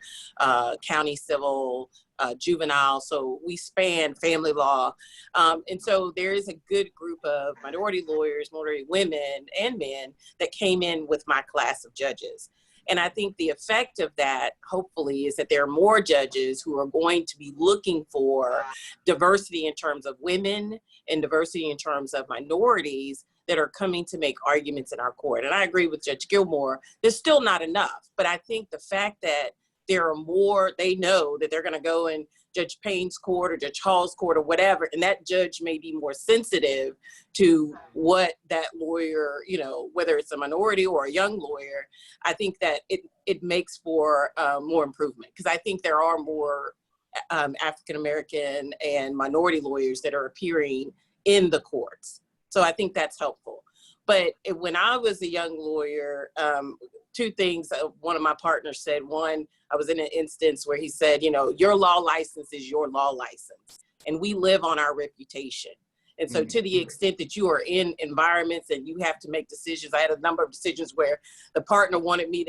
county civil, juvenile. So we span family law. And so there is a good group of minority lawyers, minority women and men that came in with my class of judges. And I think the effect of that, hopefully, is that there are more judges who are going to be looking for diversity in terms of women and diversity in terms of minorities that are coming to make arguments in our court. And I agree with Judge Gilmore, there's still not enough. But I think the fact that there are more, they know that they're going to go in Judge Payne's court or Judge Hall's court or whatever, and that judge may be more sensitive to what that lawyer, whether it's a minority or a young lawyer. I think that it makes for more improvement, because I think there are more African-American and minority lawyers that are appearing in the courts. So I think that's helpful. But when I was a young lawyer, two things one of my partners said. One, I was in an instance where he said, your law license is your law license, and we live on our reputation. And so to the extent that you are in environments and you have to make decisions, I had a number of decisions where the partner wanted me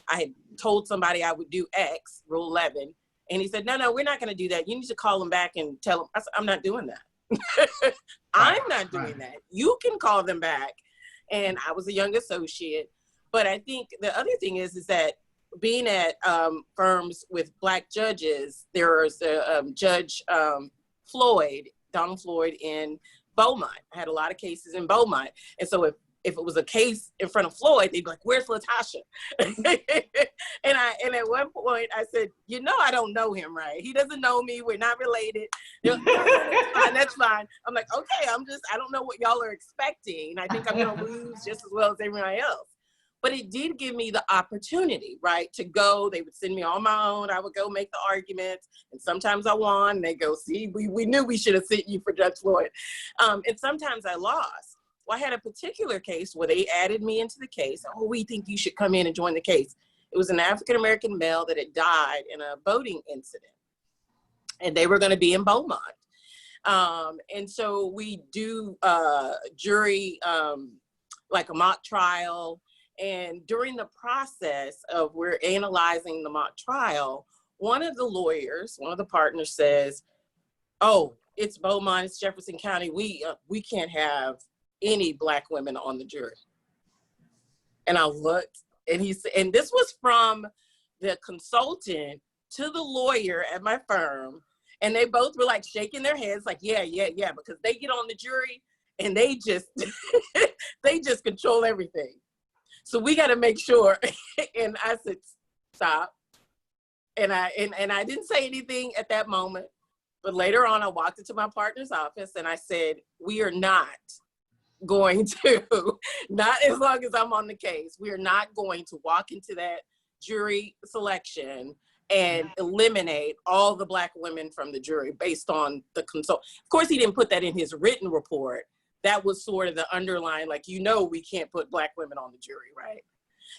I had told somebody I would do X, Rule 11, and he said, no, we're not going to do that. You need to call them back and tell them. I said, I'm not doing that. I'm not doing that. You can call them back. And I was a young associate. But I think the other thing is that being at firms with Black judges, there was Judge Floyd, Donald Floyd in Beaumont. I had a lot of cases in Beaumont. And so if it was a case in front of Floyd, they'd be like, where's Latosha? and at one point I said, I don't know him, right? He doesn't know me. We're not related. That's fine. I'm like, okay, I don't know what y'all are expecting. I think I'm going to lose just as well as everybody else. But it did give me the opportunity, right, to go. They would send me on my own. I would go make the arguments. And sometimes I won. And they go, see, we knew we should have sent you for Judge Floyd. And sometimes I lost. Well, I had a particular case where they added me into the case. Oh, we think you should come in and join the case. It was an African-American male that had died in a boating incident. And they were going to be in Beaumont. And so we do jury, like a mock trial. And during the process of we're analyzing the mock trial, one of the lawyers, one of the partners says, oh, it's Beaumont, it's Jefferson County. We can't have any Black women on the jury. And I looked, and he said, and this was from the consultant to the lawyer at my firm, and they both were like shaking their heads, like, yeah, because they get on the jury and they just they just control everything. So we got to make sure. And I said, stop. And I didn't say anything at that moment. But later on, I walked into my partner's office and I said, we are not going to, not as long as I'm on the case, we are not going to walk into that jury selection and eliminate all the Black women from the jury based on the consult. Of course, he didn't put that in his written report. That was sort of the underlying, like, we can't put Black women on the jury, right?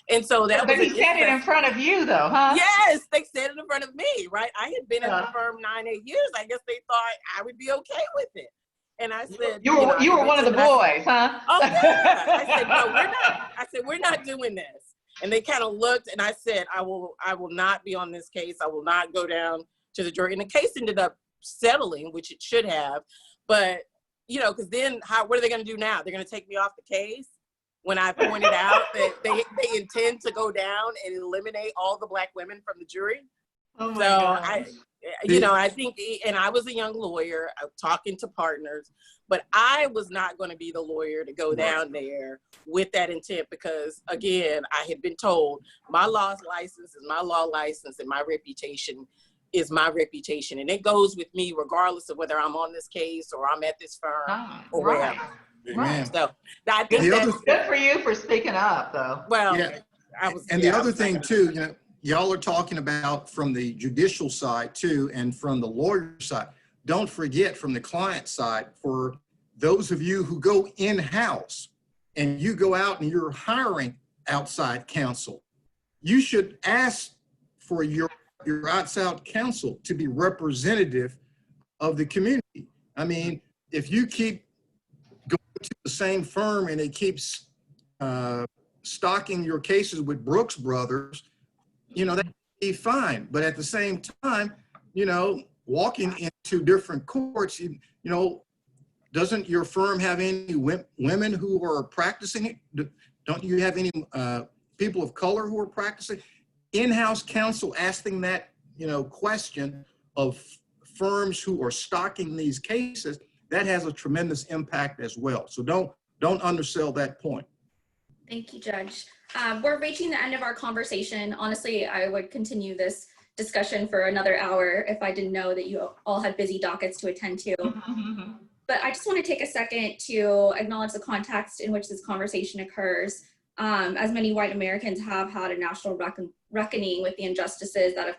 And so that But he said it in front of you, though, huh? Yes, they said it in front of me, right? I had been at the firm 9-8 years. I guess they thought I would be okay with it. And I said, you were one of the boys, huh? Oh yeah. I said, no, we're not. I said, we're not doing this. And they kind of looked, and I said, I will not be on this case. I will not go down to the jury. And the case ended up settling, which it should have. But because then what are they going to do now? They're going to take me off the case when I pointed out that they intend to go down and eliminate all the Black women from the jury. Oh my so gosh. I think, and I was a young lawyer talking to partners, but I was not going to be the lawyer to go down there with that intent, because again, I had been told my law license is my law license and my reputation is my reputation. And it goes with me regardless of whether I'm on this case or I'm at this firm or wherever. Amen. So I think Good for you for speaking up, though. Well, Yeah. the The other thing too, y'all are talking about from the judicial side too, and from the lawyer side. Don't forget from the client side, for those of you who go in-house and you go out and you're hiring outside counsel, you should ask for your outside counsel to be representative of the community. I mean, if you keep going to the same firm and it keeps stocking your cases with Brooks Brothers, that would be fine. But at the same time, walking into different courts, doesn't your firm have any women who are practicing it? Don't you have any people of color who are practicing? In-house counsel asking that, question of firms who are stocking these cases, that has a tremendous impact as well. So don't undersell that point. Thank you, Judge. We're reaching the end of our conversation. Honestly, I would continue this discussion for another hour if I didn't know that you all had busy dockets to attend to. But I just want to take a second to acknowledge the context in which this conversation occurs. As many white Americans have had a national reckoning with the injustices that have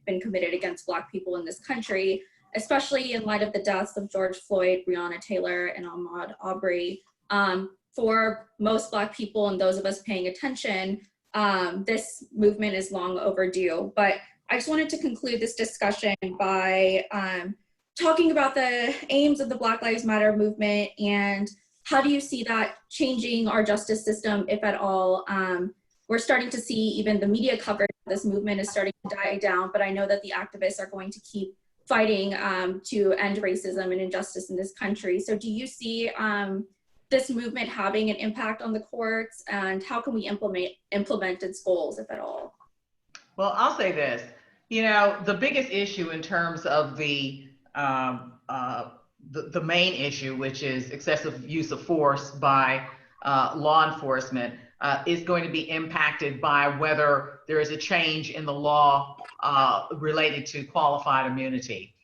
been committed against Black people in this country, especially in light of the deaths of George Floyd, Breonna Taylor, and Ahmaud Arbery. For most Black people and those of us paying attention, this movement is long overdue. But I just wanted to conclude this discussion by talking about the aims of the Black Lives Matter movement and how do you see that changing our justice system, if at all? We're starting to see even the media coverage of this movement is starting to die down, but I know that the activists are going to keep fighting to end racism and injustice in this country. So do you see this movement having an impact on the courts, and how can we implement its goals, if at all? Well, I'll say this. The biggest issue in terms of the main issue, which is excessive use of force by law enforcement, is going to be impacted by whether there is a change in the law related to qualified immunity.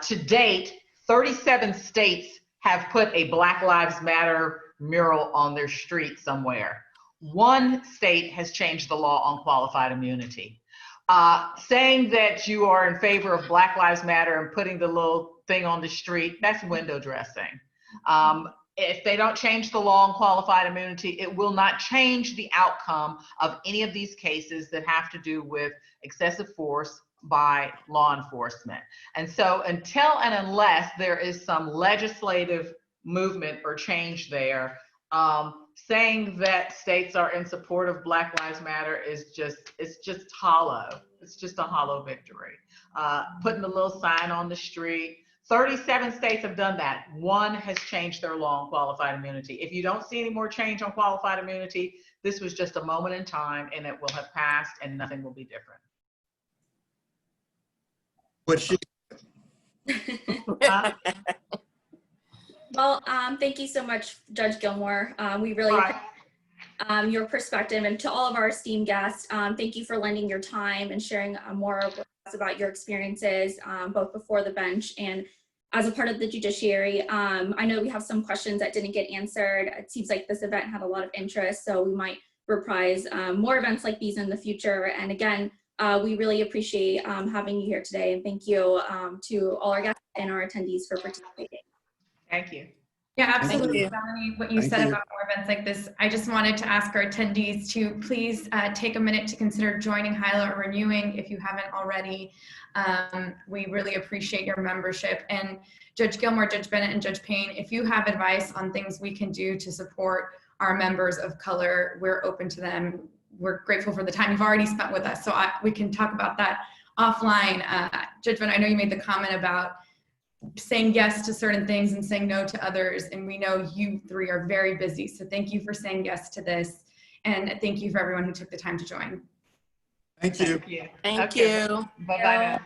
To date, 37 states have put a Black Lives Matter mural on their street somewhere. One state has changed the law on qualified immunity. Saying that you are in favor of Black Lives Matter and putting the little thing on the street, that's window dressing. If they don't change the law on qualified immunity, it will not change the outcome of any of these cases that have to do with excessive force by law enforcement. And so until and unless there is some legislative movement or change there, saying that states are in support of Black Lives Matter is it's just hollow. It's just a hollow victory. Putting a little sign on the street, 37 states have done that. One has changed their law on qualified immunity. If you don't see any more change on qualified immunity, this was just a moment in time and it will have passed and nothing will be different. But she, Well, thank you so much, Judge Gilmore. We really appreciate your perspective, and to all of our esteemed guests, thank you for lending your time and sharing more with us about your experiences, both before the bench and as a part of the judiciary. I know we have some questions that didn't get answered. It seems like this event had a lot of interest, so we might reprise more events like these in the future. And again, we really appreciate having you here today, and thank you to all our guests and our attendees for participating. Thank you. Yeah, absolutely, you. Melanie, what you Thank said you. about more events like this, I just wanted to ask our attendees to please take a minute to consider joining HILA or renewing if you haven't already. We really appreciate your membership. And Judge Gilmore, Judge Bennett, and Judge Payne, if you have advice on things we can do to support our members of color, we're open to them. We're grateful for the time you've already spent with us, so we can talk about that offline. Judge Bennett, I know you made the comment about saying yes to certain things and saying no to others, and we know you three are very busy, so thank you for saying yes to this, and thank you for everyone who took the time to join. thank you. Thank you. Thank Okay. you. Bye-bye now.